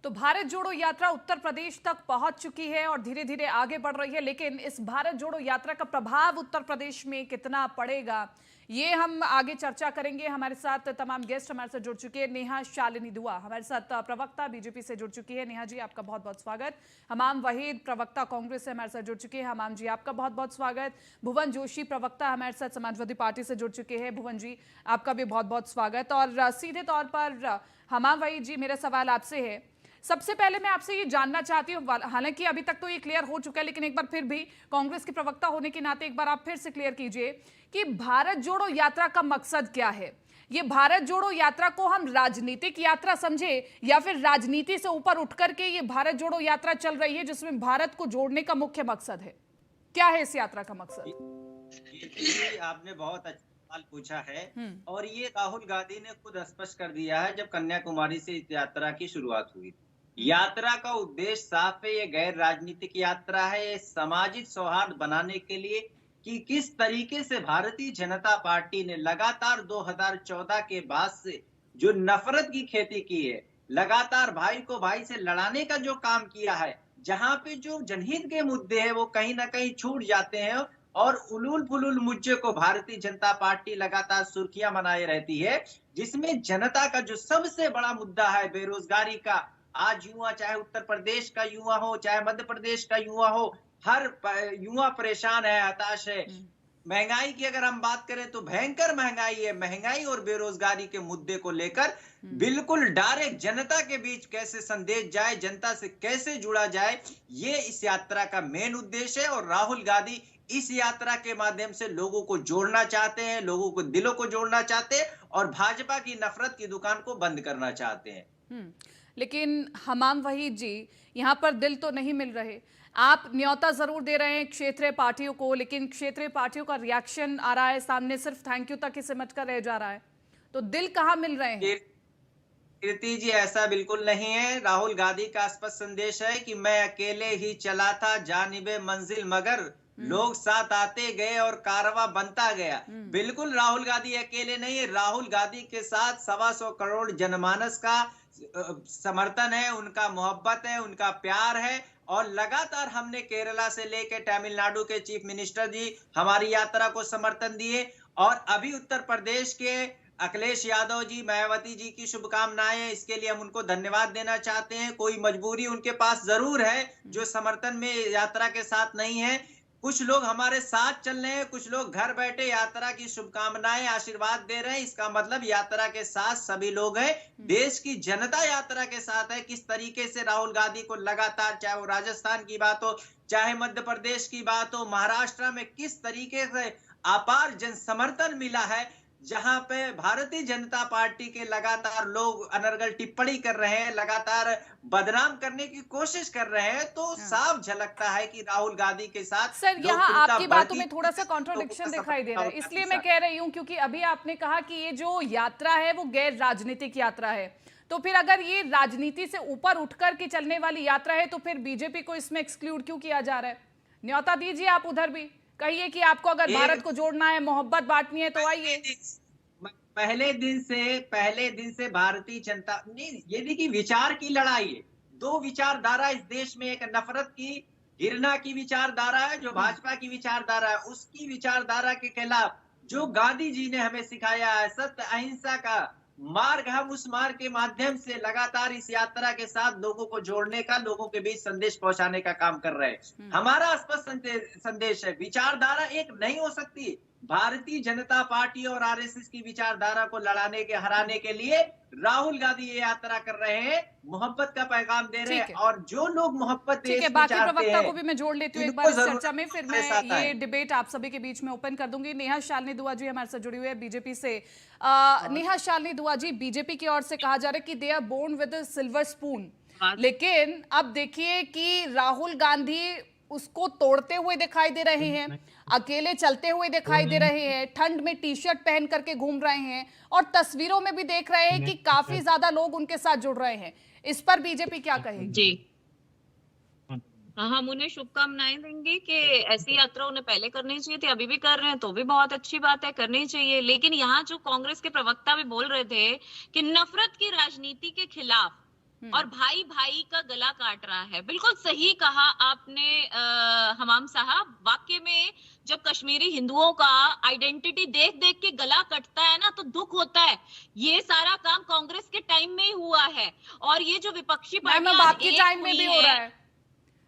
तो भारत जोड़ो यात्रा उत्तर प्रदेश तक पहुंच चुकी है और धीरे धीरे आगे बढ़ रही है, लेकिन इस भारत जोड़ो यात्रा का प्रभाव उत्तर प्रदेश में कितना पड़ेगा ये हम आगे चर्चा करेंगे। हमारे साथ तमाम गेस्ट हमारे साथ जुड़ चुके हैं। नेहा शालिनी दुआ हमारे साथ प्रवक्ता बीजेपी से जुड़ चुकी है। नेहा जी आपका बहुत बहुत स्वागत। हमाम वहीद प्रवक्ता कांग्रेस से हमारे साथ जुड़ चुके हैं। हमाम जी आपका बहुत बहुत स्वागत। भुवन जोशी प्रवक्ता हमारे साथ समाजवादी पार्टी से जुड़ चुके हैं। भुवन जी आपका भी बहुत बहुत स्वागत। और सीधे तौर पर हमाम वहीद जी, मेरा सवाल आपसे है। सबसे पहले मैं आपसे ये जानना चाहती हूँ, हालांकि अभी तक तो ये क्लियर हो चुका है, लेकिन एक बार फिर भी कांग्रेस के प्रवक्ता होने के नाते एक बार आप फिर से क्लियर कीजिए कि भारत जोड़ो यात्रा का मकसद क्या है। ये भारत जोड़ो यात्रा को हम राजनीतिक यात्रा समझे या फिर राजनीति से ऊपर उठकर के ये भारत जोड़ो यात्रा चल रही है जिसमें भारत को जोड़ने का मुख्य मकसद है? क्या है इस यात्रा का मकसद? ये आपने बहुत अच्छा सवाल पूछा है और ये राहुल गांधी ने खुद स्पष्ट कर दिया है जब कन्याकुमारी से इस यात्रा की शुरुआत हुई। यात्रा का उद्देश्य साफ है, ये गैर राजनीतिक यात्रा है। ये सामाजिक सौहार्द बनाने के लिए कि किस तरीके से भारतीय जनता पार्टी ने लगातार 2014 के बाद से जो नफरत की खेती की है, लगातार भाई को भाई से लड़ाने का जो काम किया है, जहां पे जो जनहित के मुद्दे हैं वो कहीं ना कहीं छूट जाते हैं और उलूल फुलूल मुद्दे को भारतीय जनता पार्टी लगातार सुर्खियां बनाए रहती है, जिसमें जनता का जो सबसे बड़ा मुद्दा है बेरोजगारी का। आज युवा, चाहे उत्तर प्रदेश का युवा हो चाहे मध्य प्रदेश का युवा हो, हर युवा परेशान है, हताश है। महंगाई की अगर हम बात करें तो भयंकर महंगाई है। महंगाई और बेरोजगारी के मुद्दे को लेकर बिल्कुल डायरेक्ट जनता के बीच कैसे संदेश जाए, जनता से कैसे जुड़ा जाए, ये इस यात्रा का मेन उद्देश्य है। और राहुल गांधी इस यात्रा के माध्यम से लोगों को जोड़ना चाहते हैं, लोगों को दिलों को जोड़ना चाहते हैं और भाजपा की नफरत की दुकान को बंद करना चाहते हैं। लेकिन हमाम वहीद जी, यहाँ पर दिल तो नहीं मिल रहे। आप न्योता जरूर दे रहे हैं क्षेत्रीय पार्टियों को, लेकिन क्षेत्रीय पार्टियों का रिएक्शन आ रहा है सामने, सिर्फ थैंक यू तक ही सिमट कर रह जा रहा है। तो दिल कहाँ मिल रहे हैं? कीर्ति जी, ऐसा बिल्कुल नहीं है। राहुल गांधी का स्पष्ट संदेश है कि मैं अकेले ही चला था जानिबे मंजिल, मगर लोग साथ आते गए और कारवां बनता गया। बिल्कुल राहुल गांधी अकेले नहीं है। राहुल गांधी के साथ 125 करोड़ जनमानस का समर्थन है, उनका मोहब्बत है, उनका प्यार है। और लगातार हमने केरला से लेकर तमिलनाडु के चीफ मिनिस्टर जी हमारी यात्रा को समर्थन दिए और अभी उत्तर प्रदेश के अखिलेश यादव जी, मायावती जी की शुभकामनाएं, इसके लिए हम उनको धन्यवाद देना चाहते हैं। कोई मजबूरी उनके पास जरूर है जो समर्थन में यात्रा के साथ नहीं है। कुछ लोग हमारे साथ चल रहे हैं, कुछ लोग घर बैठे यात्रा की शुभकामनाएं, आशीर्वाद दे रहे हैं। इसका मतलब यात्रा के साथ सभी लोग हैं। देश की जनता यात्रा के साथ है। किस तरीके से राहुल गांधी को लगातार, चाहे वो राजस्थान की बात हो, चाहे मध्य प्रदेश की बात हो, महाराष्ट्र में किस तरीके से अपार जन समर्थन मिला है, जहां पे भारतीय जनता पार्टी के लगातार लोग अनर्गल टिप्पणी कर रहे हैं, लगातार बदनाम करने की कोशिश कर रहे हैं, तो साफ झलकता है कि राहुल गांधी के साथ सर यहाँ आपकी बातों में थोड़ा सा कॉन्ट्रोडिक्शन दिखाई दे रहा है, इसलिए मैं कह रही हूँ क्योंकि अभी आपने कहा कि ये जो यात्रा है वो गैर राजनीतिक यात्रा है। तो फिर अगर ये राजनीति से ऊपर उठकर के चलने वाली यात्रा है तो फिर बीजेपी को इसमें एक्सक्लूड क्यों किया जा रहा है? न्योता दीजिए, आप उधर भी कहिए कि आपको अगर भारत को जोड़ना है, मोहब्बत बांटनी है तो आइए। पहले दिन से भारतीय जनता नहीं, ये देखिए विचार की लड़ाई है। दो विचारधारा इस देश में, एक नफरत की, घृणा की विचारधारा है जो भाजपा की विचारधारा है। उसकी विचारधारा के खिलाफ जो गांधी जी ने हमें सिखाया है, सत्य अहिंसा का मार्ग, हम उस मार्ग के माध्यम से लगातार इस यात्रा के साथ लोगों को जोड़ने का, लोगों के बीच संदेश पहुंचाने का काम कर रहे हैं। हमारा स्पष्ट संदेश है, विचारधारा एक नहीं हो सकती। भारतीय जनता पार्टी और आरएसएस की विचारधारा को लड़ाने के, हराने के लिए राहुल गांधी ये यात्रा कर रहे हैं, मोहब्बत का पैगाम दे रहे हैं। और जो लोग मोहब्बत ठीक है, बाकी प्रवक्ता को भी मैं जोड़ लेती हूँ एक बार इस चर्चा में, फिर मैं ये डिबेट आप सभी के बीच में ओपन कर दूंगी। नेहा शालिनी दुआ जी हमारे साथ जुड़ी हुई है बीजेपी से। नेहा शालिनी दुआ जी, बीजेपी की ओर से कहा जा रहा है कि they are born with a silver spoon, लेकिन अब देखिए कि राहुल गांधी उसको तोड़ते हुए दिखाई दे रहे हैं, अकेले चलते हुए दिखाई दे रहे हैं, ठंड में टी शर्ट पहन करके घूम रहे हैं और तस्वीरों में भी देख रहे हैं कि काफी ज्यादा लोग उनके साथ जुड़ रहे हैं। इस पर बीजेपी क्या कहेगी? जी, हम उन्हें शुभकामनाएं देंगे कि ऐसी यात्रा उन्हें पहले करनी चाहिए थी, अभी भी कर रहे हैं तो भी बहुत अच्छी बात है, करनी चाहिए। लेकिन यहाँ जो कांग्रेस के प्रवक्ता भी बोल रहे थे कि नफरत की राजनीति के खिलाफ और भाई भाई का गला काट रहा है। बिल्कुल सही कहा आपने हमाम साहब। वाकई में जब कश्मीरी हिंदुओं का आइडेंटिटी देख देख के गला कटता है ना, तो दुख होता है। ये सारा काम कांग्रेस के टाइम में ही हुआ है, और ये जो विपक्षी पार्टियां आपके टाइम में भी हो रहा है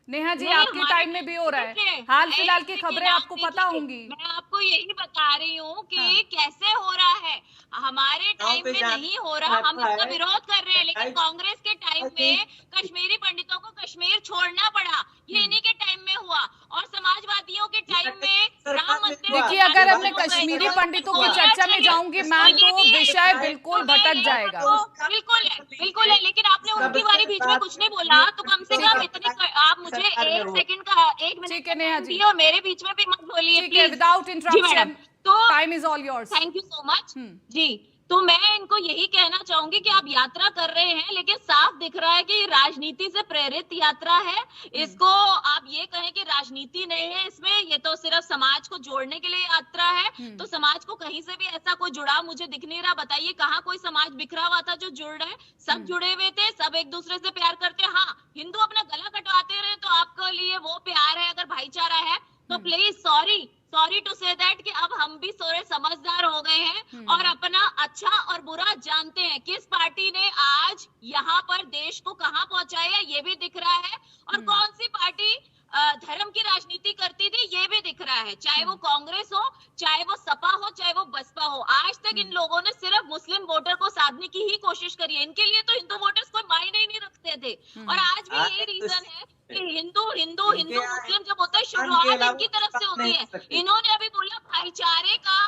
नेहा जी, आपके टाइम में भी हो रहा है। हाल फिलहाल की खबरें आपको पता होंगी। मैं आपको यही बता रही हूँ कि कैसे हो रहा है। हमारे टाइम में नहीं हो रहा, हम इसका विरोध कर रहे हैं, लेकिन कांग्रेस के टाइम में कश्मीरी पंडितों को कश्मीर छोड़ना पड़ा, ये इन्हीं के टाइम में हुआ। और समाजवादियों के टाइम में राम मंदिर। देखिए, अगर अब मैं कश्मीरी पंडितों की चर्चा में जाऊंगी मैम, तो विषय बिल्कुल भटक जाएगा। बिल्कुल है, लेकिन आपने उनकी बारी बीच में कुछ नहीं बोला, तो कम से कम इतनी आप मुझे एक सेकंड का, एक मिनट दिए और मेरे बीच में भी मत बोलिए प्लीज। विदाउट इंटरप्शन, तो time is all yours. Thank you so much ji. तो मैं इनको यही कहना चाहूंगी कि आप यात्रा कर रहे हैं, लेकिन साफ दिख रहा है कि राजनीति से प्रेरित यात्रा है। इसको आप ये कहें कि राजनीति नहीं है इसमें, ये तो सिर्फ समाज को जोड़ने के लिए यात्रा है। तो समाज को कहीं से भी ऐसा कोई जुड़ाव मुझे दिख नहीं रहा। बताइए कहाँ कोई समाज बिखरा हुआ था जो जुड़ रहे? सब जुड़े हुए थे, सब एक दूसरे से प्यार करते। हाँ, हिंदू अपना गला कटवाते रहे तो आपके लिए वो प्यार है, अगर भाईचारा है तो please sorry to say that कि अब हम भी थोड़े समझदार हो गए हैं और अपना अच्छा और बुरा जानते हैं। किस पार्टी ने आज यहाँ पर देश को कहाँ पहुंचाया ये भी दिख रहा है, और कौन सी पार्टी धर्म की राजनीति करती थी ये भी दिख रहा है। चाहे वो कांग्रेस हो, चाहे वो सपा हो, चाहे वो बसपा हो, आज तक इन लोगों ने सिर्फ मुस्लिम वोटर को साधने की ही कोशिश करी है। इनके लिए तो हिंदू वोटर्स कोई मायने ही नहीं रखते थे, और आज भी यही रीजन है कि हिंदू मुस्लिम जब होता है शुरुआत इनकी तरफ से होती है। इन्होंने अभी बोला भाईचारे का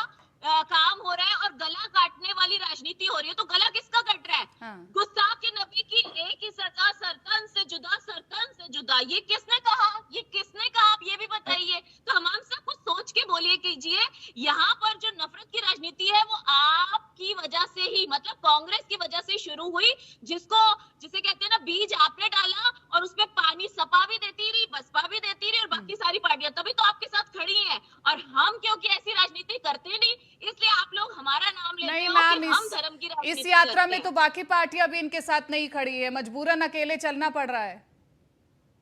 काम हो रहा है और गला काटने वाली राजनीति हो रही है। तो गला किसका कट रहा है? गुस्ताख के नबी की एक ही सजा, सरतन से जुदा। ये किसने कहा? आप ये भी बताइए। तो हम सब कुछ सोच के बोलिए कीजिए। यहाँ पर जो नफरत की राजनीति है वो आपकी वजह से ही, मतलब कांग्रेस की वजह से शुरू हुई, जिसे कहते हैं ना, बीज आपने डाला और उसमें पानी सपा भी देती रही, बसपा भी देती रही और बाकी सारी पार्टियां, तभी तो आपके साथ खड़ी हैं। और हम क्योंकि ऐसी राजनीति करते नहीं, इसलिए आप लोग हमारा नाम लेते नहीं हो मैम, कि हम धर्म की राजनीति इस यात्रा में तो बाकी पार्टियां भी इनके साथ नहीं खड़ी है, मजबूरन अकेले चलना पड़ रहा है।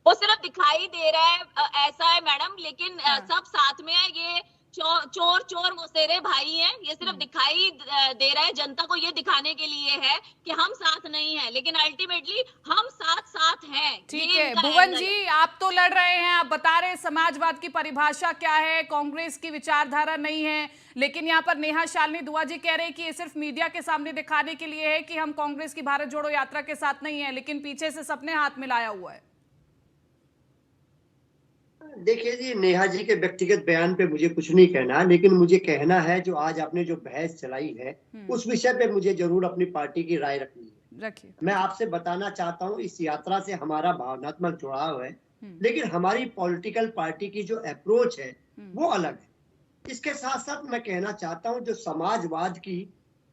वो सिर्फ दिखाई दे रहा है ऐसा है मैडम, लेकिन सब साथ में है। ये चोर मोसेरे भाई हैं। ये सिर्फ दिखाई दे रहा है, जनता को ये दिखाने के लिए है कि हम साथ नहीं हैं, लेकिन अल्टीमेटली हम साथ हैं। ठीक है भुवन जी, आप तो लड़ रहे हैं, आप बता रहे हैं समाजवाद की परिभाषा क्या है, कांग्रेस की विचारधारा नहीं है, लेकिन यहाँ पर नेहा शालिनी दुआ जी कह रहे हैं कि ये सिर्फ मीडिया के सामने दिखाने के लिए है कि हम कांग्रेस की भारत जोड़ो यात्रा के साथ नहीं है, लेकिन पीछे से सबने हाथ मिलाया हुआ है। देखिए जी, नेहा जी के व्यक्तिगत बयान पे मुझे कुछ नहीं कहना, लेकिन मुझे कहना है जो आज आपने जो बहस चलाई है उस विषय पे मुझे जरूर अपनी पार्टी की राय रखनी है। मैं आपसे बताना चाहता हूँ, इस यात्रा से हमारा भावनात्मक जुड़ाव है, लेकिन हमारी पॉलिटिकल पार्टी की जो अप्रोच है वो अलग है। इसके साथ साथ मैं कहना चाहता हूँ जो समाजवाद की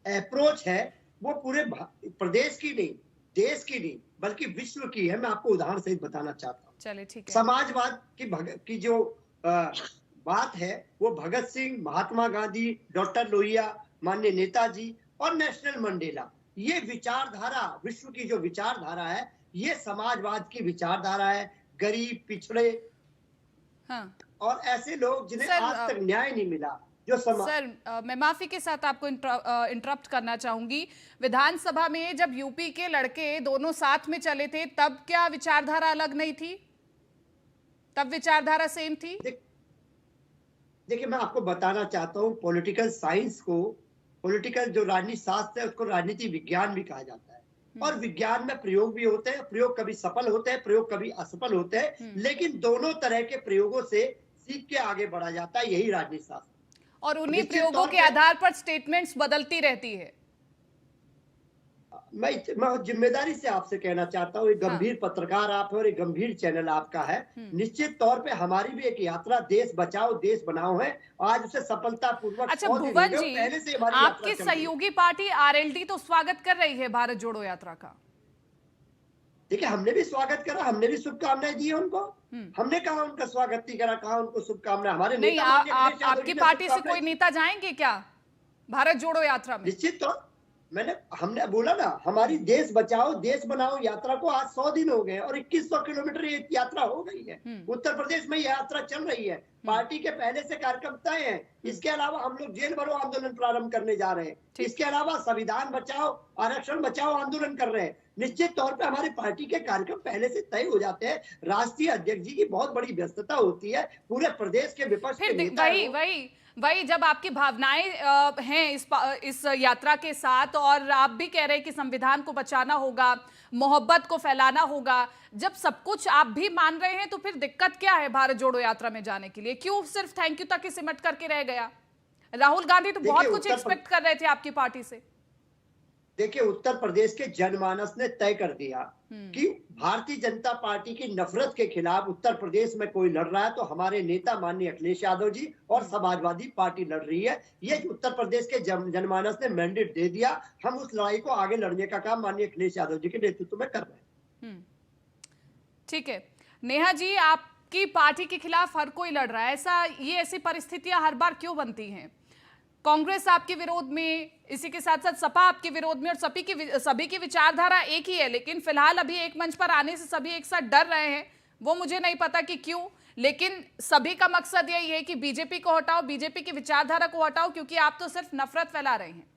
अप्रोच है वो पूरे प्रदेश की नहीं, देश की नहीं, बल्कि विश्व की है। मैं आपको उदाहरण सहित बताना चाहता हूँ। चलिए ठीक है। समाजवाद की जो बात है वो भगत सिंह, महात्मा गांधी, डॉक्टर लोहिया, माननीय नेताजी और नेशनल मंडेला, ये विचारधारा, विश्व की जो विचारधारा है ये समाजवाद की विचारधारा है। गरीब, पिछड़े और ऐसे लोग जिन्हें आज तक न्याय नहीं मिला, जो सर मैं माफी के साथ आपको इंटरप्ट करना चाहूंगी। विधानसभा में जब यूपी के लड़के दोनों साथ में चले थे तब क्या विचारधारा अलग नहीं थी? तब विचारधारा सेम थी? देखिए मैं आपको बताना चाहता हूँ, पॉलिटिकल साइंस को, पॉलिटिकल जो राजनीति शास्त्र है उसको राजनीति विज्ञान भी कहा जाता है, और विज्ञान में प्रयोग भी होते हैं। प्रयोग कभी सफल होते हैं, प्रयोग कभी असफल होते हैं, लेकिन दोनों तरह के प्रयोगों से सीख के आगे बढ़ा जाता है, यही राजनीति शास्त्र। और उन्हीं प्रयोगों के आधार पर स्टेटमेंट्स बदलती रहती है। मैं जिम्मेदारी से आपसे कहना चाहता हूँ, एक गंभीर पत्रकार आप है और एक गंभीर चैनल आपका है। निश्चित तौर पे हमारी भी एक यात्रा देश बचाओ देश बनाओ है, आज उसे सफलतापूर्वक। अच्छा भुवन जी, आपकी सहयोगी पार्टी आरएलडी तो स्वागत कर रही है भारत जोड़ो यात्रा का। देखिए हमने भी स्वागत करा, हमने भी शुभकामनाएं दी उनको। हमने कहा उनका स्वागत नहीं करा, कहा उनको शुभकामनाएं। हमारे नहीं, आपकी पार्टी से कोई नेता जाएंगे क्या भारत जोड़ो यात्रा में? निश्चित तौर हमने बोला ना, हमारी देश बचाओ देश बनाओ यात्रा को आज 100 दिन हो गए और 2100 किलोमीटर ये यात्रा हो गई है। उत्तर प्रदेश में यात्रा चल रही है, पार्टी के पहले से कार्यक्रम तय हैं। इसके अलावा हम लोग जेल भरो आंदोलन प्रारंभ करने जा रहे हैं। इसके अलावा संविधान बचाओ आरक्षण बचाओ आंदोलन कर रहे हैं। निश्चित तौर पे हमारी पार्टी के कार्यक्रम पहले से तय हो जाते हैं। राष्ट्रीय अध्यक्ष जी की बहुत बड़ी व्यस्तता होती है, पूरे प्रदेश के विपक्ष के नेता वही जब आपकी भावनाएं हैं इस यात्रा के साथ और आप भी कह रहे हैं कि संविधान को बचाना होगा, मोहब्बत को फैलाना होगा, जब सब कुछ आप भी मान रहे हैं तो फिर दिक्कत क्या है भारत जोड़ो यात्रा में जाने के लिए? क्यों सिर्फ थैंक यू तक ही सिमट करके रह गया? राहुल गांधी तो बहुत कुछ एक्सपेक्ट कर रहे थे आपकी पार्टी से। देखिए, उत्तर प्रदेश के जनमानस ने तय कर दिया कि भारतीय जनता पार्टी की नफरत के खिलाफ उत्तर प्रदेश में कोई लड़ रहा है तो हमारे नेता माननीय अखिलेश यादव जी और समाजवादी पार्टी लड़ रही है। ये उत्तर प्रदेश के जनमानस ने मैंडेट दे दिया। हम उस लड़ाई को आगे लड़ने का काम माननीय अखिलेश यादव जी के नेतृत्व में कर रहे हैं। ठीक है नेहा जी, आपकी पार्टी के खिलाफ हर कोई लड़ रहा है, ऐसी परिस्थितियां हर बार क्यों बनती हैं? कांग्रेस आपके विरोध में, इसी के साथ साथ सपा आपके विरोध में, और सभी की विचारधारा एक ही है, लेकिन फिलहाल अभी एक मंच पर आने से सभी एक साथ डर रहे हैं। वो मुझे नहीं पता कि क्यों, लेकिन सभी का मकसद यही है कि बीजेपी को हटाओ, बीजेपी की विचारधारा को हटाओ, क्योंकि आप तो सिर्फ नफरत फैला रहे हैं।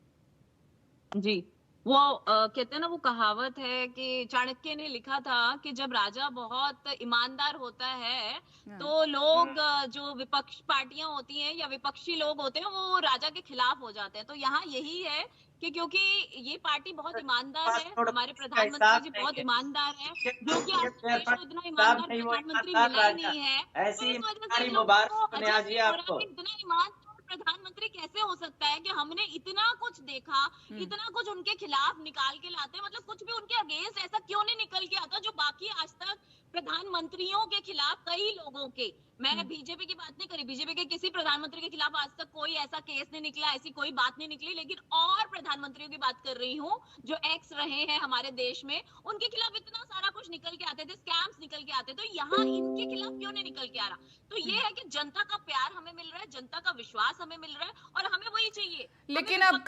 जी, वो कहते हैं ना, वो कहावत है कि चाणक्य ने लिखा था कि जब राजा बहुत ईमानदार होता है तो लोग जो विपक्ष पार्टियां होती हैं या विपक्षी लोग होते हैं वो राजा के खिलाफ हो जाते हैं। तो यहाँ यही है कि क्योंकि ये पार्टी बहुत ईमानदार है, हमारे प्रधानमंत्री जी बहुत ईमानदार है, जो कि आज देश को इतना ईमानदार प्रधानमंत्री मिला ही नहीं है, तो इस वजह से लोगों को इतना ईमानदार प्रधानमंत्री कैसे हो सकता है कि हमने इतना कुछ देखा, इतना कुछ उनके खिलाफ निकाल के लाते हैं, मतलब कुछ भी उनके अगेंस्ट ऐसा क्यों नहीं निकल के आता जो बाकी आज तक प्रधानमंत्रियों के खिलाफ कई लोगों के, मैं बीजेपी की बात नहीं करी, बीजेपी के किसी प्रधानमंत्री के खिलाफ आज तक कोई ऐसा केस नहीं निकला, ऐसी कोई बात नहीं निकली, लेकिन और प्रधानमंत्रियों की बात कर रही हूँ जो एक्स रहे हैं हमारे देश में, उनके खिलाफ इतना सारा कुछ निकल के आते थे, स्कैम्स निकल के आते, तो यहाँ इनके खिलाफ क्यों नहीं निकल के आ रहा? तो ये है कि जनता का प्यार हमें मिल रहा है, जनता का विश्वास हमें मिल रहा है और हमें वही चाहिए। लेकिन अब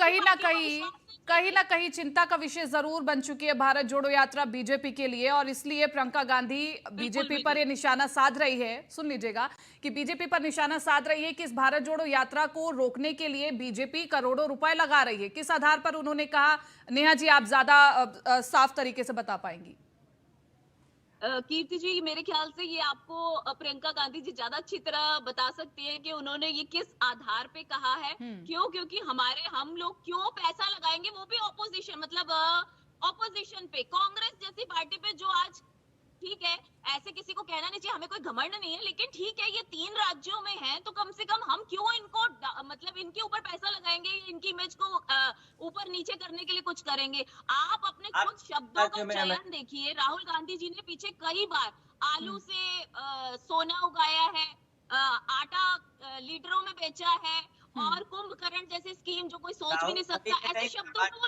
कहीं ना कहीं चिंता का विषय जरूर बन चुकी है भारत जोड़ो यात्रा बीजेपी के लिए, और इसलिए प्रियंका गांधी बीजेपी पर ये निशाना साध रही है। सुन लीजिएगा कि बीजेपी पर निशाना साध रही है कि इस भारत जोड़ो यात्रा को रोकने के लिए बीजेपी करोड़ों रुपए लगा रही है। किस आधार पर उन्होंने कहा, नेहा जी आप ज्यादा साफ तरीके से बता पाएंगी? कीर्ति जी, मेरे ख्याल से ये आपको प्रियंका गांधी जी ज्यादा अच्छी तरह बता सकती है कि उन्होंने ये किस आधार पे कहा है। क्यों? क्योंकि हम लोग क्यों पैसा लगाएंगे, वो भी ऑपोजिशन, मतलब ऑपोजिशन पे, कांग्रेस जैसी पार्टी पे, जो आज ठीक है ऐसे किसी को कहना नहीं चाहिए, हमें कोई घमंड नहीं है, लेकिन ठीक है ये 3 राज्यों में है तो कम से कम हम क्यों इनको मतलब इनके ऊपर पैसा लगाएंगे, इनकी इमेज को ऊपर नीचे करने के लिए कुछ करेंगे। आप अपने खुद शब्दों का चयन देखिए। राहुल गांधी जी ने पीछे कई बार आलू से सोना उगाया है, आटा लीटरों में बेचा है, और कुंभकर्ण जैसे स्कीम जो कोई सोच भी नहीं सकता, ऐसे शब्दों को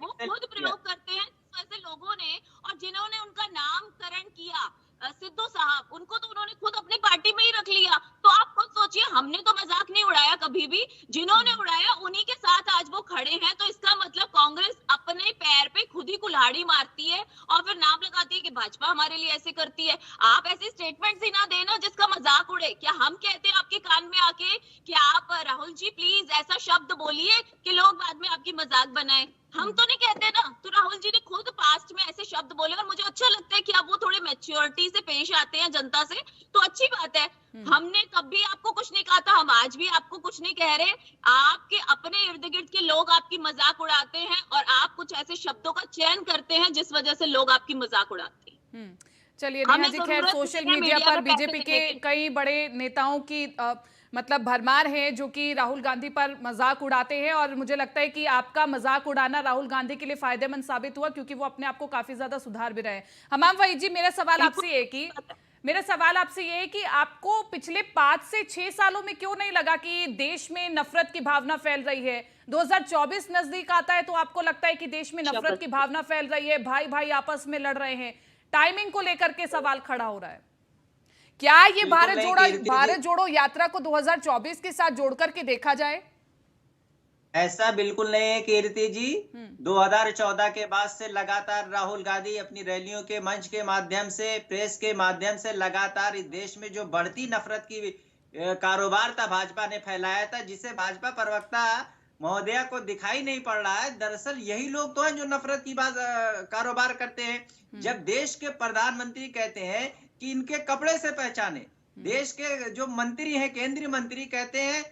वो खुद प्रयोग करते हैं। ऐसे लोगों ने, और जिन्होंने उनका नामकरण किया सिद्धू साहब, उनको तो उन्होंने खुद अपनी पार्टी में ही रख लिया। तो आप खुद सोचिए, हमने तो मजाक नहीं उड़ाया कभी भी, जिन्होंने उड़ाया उन्हीं के साथ आज वो खड़े हैं। तो इसका मतलब कांग्रेस अपने पैर पे खुद ही कुल्हाड़ी मारती है और फिर नाम लगाती है कि भाजपा हमारे लिए ऐसे करती है। आप ऐसे स्टेटमेंट ही ना देना जिसका मजाक उड़े। क्या हम कहते हैं आपके कान में आके कि आप राहुल जी प्लीज ऐसा शब्द बोलिए कि लोग बाद में आपकी मजाक बनाए? हम तो नहीं कहते ना। तो राहुल जी ने खुद पास्ट में ऐसे शब्द बोले और मुझे अच्छा लगता है कि अब वो थोड़े मैच्योरिटी से पेश आते हैं जनता से, तो अच्छी बात है। हमने कभी आपको कुछ नहीं कहा था, हम आज भी आपको कुछ नहीं कह रहे। आपके अपने इर्द गिर्द के लोग आपकी मजाक उड़ाते हैं और आप कुछ ऐसे शब्दों का चयन करते हैं जिस वजह से लोग आपकी मजाक उड़ाते हैं। चलिए नेहा जी, खैर सोशल मीडिया पर बीजेपी के कई बड़े नेताओं की मतलब भरमार है जो कि राहुल गांधी पर मजाक उड़ाते हैं, और मुझे लगता है कि आपका मजाक उड़ाना राहुल गांधी के लिए फायदेमंद साबित हुआ, क्योंकि वो अपने आप को काफी ज्यादा सुधार भी रहे। हमाम वहीद जी, मेरा सवाल आपसे ये है कि आपको पिछले 5 से 6 सालों में क्यों नहीं लगा कि देश में नफरत की भावना फैल रही है? 2024 नजदीक आता है तो आपको लगता है कि देश में नफरत की भावना फैल रही है, भाई भाई आपस में लड़ रहे हैं, टाइमिंग को लेकर के सवाल खड़ा हो रहा है। क्या ये भारत जोड़ो यात्रा को 2024 के साथ जोड़ करके देखा जाए? ऐसा बिल्कुल नहीं है कीर्ति जी। 2014 के बाद से लगातार राहुल गांधी अपनी रैलियों के मंच के माध्यम से, प्रेस के माध्यम से लगातार इस देश में जो बढ़ती नफरत की कारोबार था भाजपा ने फैलाया था, जिसे भाजपा प्रवक्ता महोदया को दिखाई नहीं पड़ रहा है। दरअसल यही लोग तो हैं जो नफरत की बात कारोबार करते हैं। जब देश के प्रधानमंत्री कहते हैं कि इनके कपड़े से पहचाने, देश के जो मंत्री हैं, केंद्रीय मंत्री कहते हैं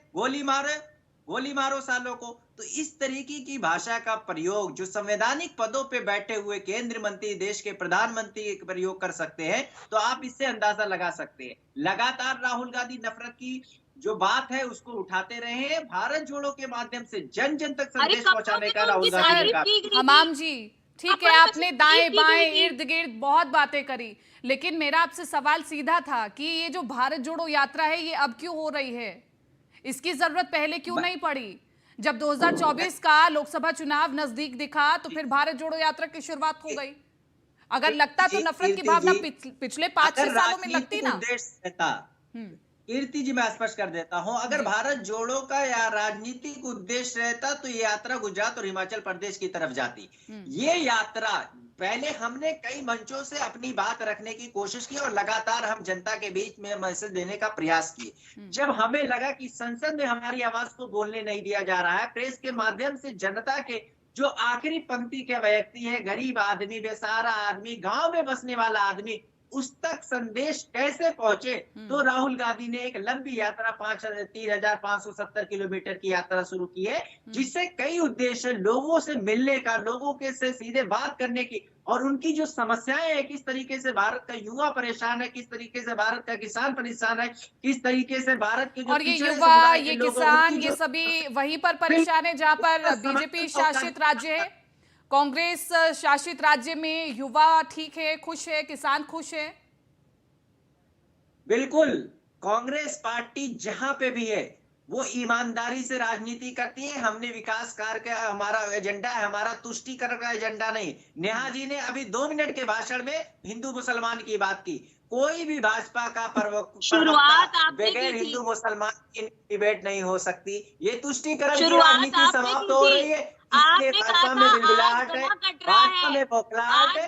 गोली मारो सालों को, तो इस तरीके की भाषा का प्रयोग जो संवैधानिक पदों पे बैठे हुए केंद्रीय मंत्री, देश के प्रधानमंत्री प्रयोग कर सकते हैं, तो आप इससे अंदाजा लगा सकते हैं। लगातार राहुल गांधी नफरत की जो बात है उसको उठाते रहे हैं। भारत जोड़ो के माध्यम से जन जन तक संदेश पहुंचाने का राहुल गांधी का। हमाम जी ठीक है, आपने दाएं बाएं इर्द गिर्द बहुत बातें करी, लेकिन मेरा आपसे सवाल सीधा था कि ये जो भारत जोड़ो यात्रा है ये अब क्यों हो रही है? इसकी जरूरत पहले क्यों नहीं पड़ी? जब 2024 का लोकसभा चुनाव नजदीक दिखा तो फिर भारत जोड़ो यात्रा की शुरुआत हो गई। अगर लगता तो नफरत की भावना पिछले 5-6 सालों में लगती ना। कीर्ति जी, मैं स्पष्ट कर देता हूं, अगर भारत जोड़ो का या राजनीतिक उद्देश्य रहता तो ये यात्रा गुजरात और हिमाचल प्रदेश की तरफ जाती। ये यात्रा पहले हमने कई मंचों से अपनी बात रखने की कोशिश की और लगातार हम जनता के बीच में मैसेज देने का प्रयास किए। जब हमें लगा कि संसद में हमारी आवाज को बोलने नहीं दिया जा रहा है, प्रेस के माध्यम से जनता के जो आखिरी पंक्ति के व्यक्ति है, गरीब आदमी, बेसहारा आदमी, गांव में बसने वाला आदमी, उस तक संदेश कैसे पहुंचे, तो राहुल गांधी ने एक लंबी यात्रा 3,570 किलोमीटर की यात्रा शुरू की है, जिससे कई उद्देश्य, लोगों से मिलने का, लोगों के से सीधे बात करने की, और उनकी जो समस्याएं है, किस तरीके से भारत का युवा परेशान है, किस तरीके से भारत का किसान परेशान है, किस तरीके से भारत के जो और ये युवा, ये किसान, ये सभी वहीं पर परेशान है जहां पर बीजेपी शासित राज्य है। कांग्रेस शासित राज्य में युवा ठीक है, खुश है, किसान खुश है? बिल्कुल, कांग्रेस पार्टी जहां पे भी है वो ईमानदारी से राजनीति करती है। हमने विकास कार्य का हमारा एजेंडा है, हमारा तुष्टीकरण का एजेंडा नहीं। नेहा जी ने अभी 2 मिनट के भाषण में हिंदू मुसलमान की बात की। कोई भी भाजपा का प्रवक्ता बगैर हिंदू मुसलमान की डिबेट नहीं हो सकती। ये तुष्टीकरण की राजनीति समाप्त हो रही है। आपने कहा में बिलबिलाहट है, भाजपा में बौखलाहट है,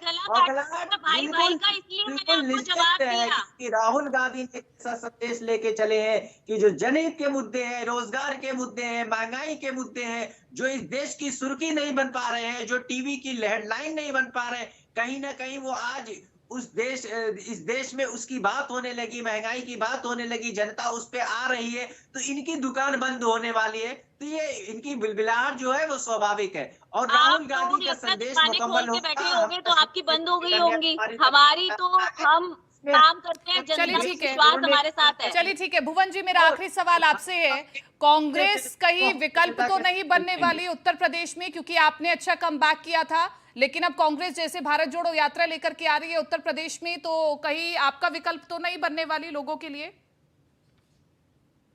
बिल्कुल निश्चित है कि राहुल गांधी ने ऐसा संदेश लेके चले हैं कि जो जनहित के मुद्दे हैं, रोजगार के मुद्दे हैं, महंगाई के मुद्दे हैं, जो इस देश की सुर्खी नहीं बन पा रहे हैं, जो टीवी की हेडलाइन नहीं बन पा रहे हैं, कहीं ना कहीं वो आज इस देश में उसकी बात होने लगी, महंगाई की बात होने लगी, जनता उस पे आ रही है, तो इनकी दुकान बंद होने वाली है। तो ये इनकी बिलबिलाहट जो है वो स्वाभाविक है। और राहुल गांधी का संदेश मुकम्मल होगा तो आपकी बंद हो गई होंगी, हमारी तो हम काम करते हैं, चलिए ठीक है, हमारे साथ है। चलिए ठीक है, भुवन जी मेरा आखिरी सवाल आपसे है, कांग्रेस कहीं विकल्प तो नहीं बनने वाली उत्तर प्रदेश में, क्योंकि आपने अच्छा कमबैक किया था, लेकिन अब कांग्रेस जैसे भारत जोड़ो यात्रा लेकर के आ रही है उत्तर प्रदेश में, तो कहीं आपका विकल्प तो नहीं बनने वाली लोगों के लिए?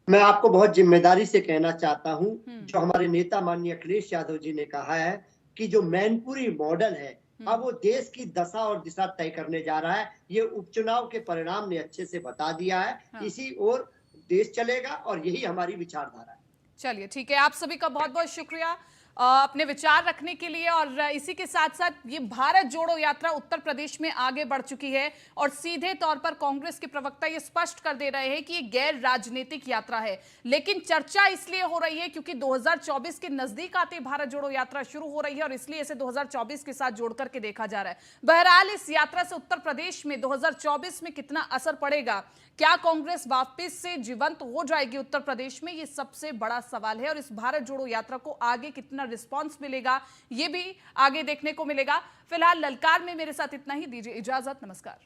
मैं आपको बहुत जिम्मेदारी से कहना चाहता हूं, जो हमारे नेता माननीय अखिलेश यादव जी ने कहा है कि जो मैनपुरी मॉडल है अब वो देश की दशा और दिशा तय करने जा रहा है। ये उपचुनाव के परिणाम ने अच्छे से बता दिया है। इसी ओर देश चलेगा और यही हमारी विचारधारा है। चलिए ठीक है, आप सभी का बहुत बहुत शुक्रिया अपने विचार रखने के लिए। और इसी के साथ साथ ये भारत जोड़ो यात्रा उत्तर प्रदेश में आगे बढ़ चुकी है और सीधे तौर पर कांग्रेस के प्रवक्ता ये स्पष्ट कर दे रहे हैं कि ये गैर राजनीतिक यात्रा है। लेकिन चर्चा इसलिए हो रही है क्योंकि 2024 के नजदीक आते भारत जोड़ो यात्रा शुरू हो रही है और इसलिए इसे 2024 के साथ जोड़ करके देखा जा रहा है। बहरहाल इस यात्रा से उत्तर प्रदेश में 2024 में कितना असर पड़ेगा, क्या कांग्रेस वापस से जीवंत हो जाएगी उत्तर प्रदेश में, ये सबसे बड़ा सवाल है। और इस भारत जोड़ो यात्रा को आगे कितना रिस्पांस मिलेगा ये भी आगे देखने को मिलेगा। फिलहाल ललकार में मेरे साथ इतना ही, दीजिए इजाजत, नमस्कार।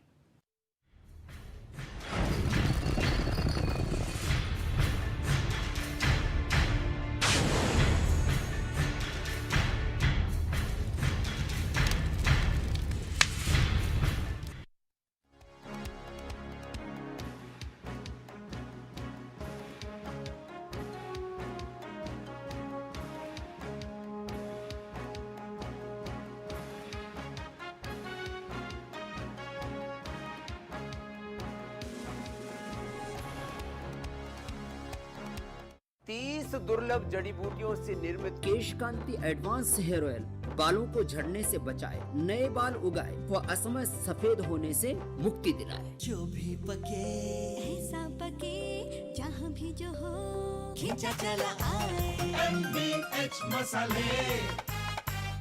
30 दुर्लभ जड़ी बूटियों से निर्मित केश कांति एडवांस हेयर ऑयल बालों को झड़ने से बचाए, नए बाल उगाए व असमय सफेद होने से मुक्ति दिलाए। जो भी पके ऐसा पके, जहाँ भी जो हो खींचा चला आए। MBH मसाले,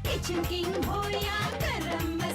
किचन किंग हो या गरम